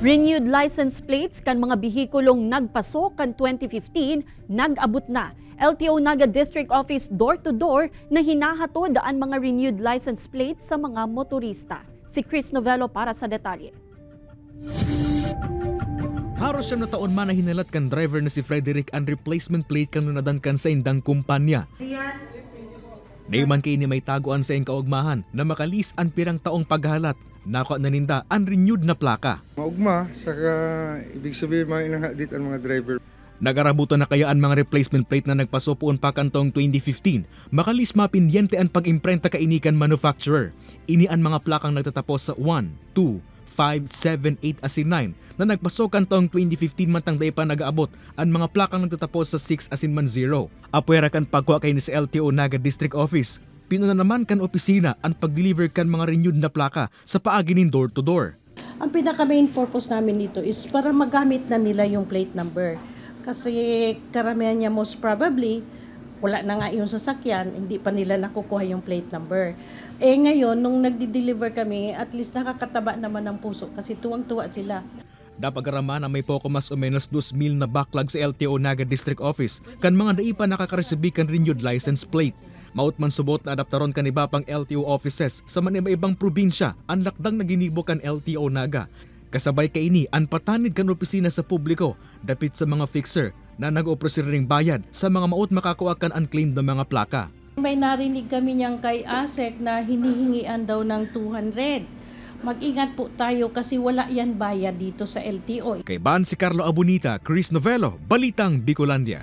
Renewed license plates kan mga bihikulong nagpasok kan 2015 nag-abot na. LTO Naga District Office door-to-door na hinahatod ang mga renewed license plates sa mga motorista. Si Chris Novello para sa detalye. Haros siya na taon man na hinalat kan driver na si Frederick ang replacement plate kan nunadan kan sa indang kumpanya. Naiman kay ni may taguan sa iyang kaugmahan na makalis ang pirang taong paghalat. Nako na ninda ang renewed na plaka. Maugma, saka ibig sabihin mga inahadit ang mga driver. Nagarabutan na kaya ang mga replacement plate na nagpasopoon pa kantong 2015. Makalis mapindyente ang pag-imprenta kainikan manufacturer. Ini ang mga plakang nagtatapos sa 1, 2, 5, 7, 8 asin 9 na nagpasok kantong 2015 mantang day pa nag-aabot ang mga plakang nagtatapos sa 6 asin man 0. Apwera kan pagkuha kay ni sa LTO Naga District Office. Pinuna naman kan opisina ang pag-deliver kan mga renewed na plaka sa paagi nin door-to-door. Ang pinaka-main purpose namin dito is para magamit na nila yung plate number. Kasi karamihan niya most probably, wala na nga yung sasakyan, hindi pa nila nakukuha yung plate number. Ngayon, nung nagdi-deliver kami, at least nakakataba naman ng puso kasi tuwang-tuwa sila. Napagaraman na may poko mas o menos 2,000 na backlog sa LTO Naga District Office kan mga naipa nakakaresebi kan renewed license plate. Maut man subot na adaptaron kan iba pang LTO offices sa iba-ibang probinsya ang lakdang na ginibo kan LTO Naga. Kasabay kay ini ang patanid kan opisina sa publiko dapit sa mga fixer na nag-oprosir ring bayad sa mga maut makakuha kan unclaimed na mga plaka. May narinig kami niyang kay ASEC na hinihingian daw ng 200. Mag-ingat po tayo kasi wala yan bayad dito sa LTO. Kay Ban si Carlo Abunita, Chris Novello, Balitang Bicolandia.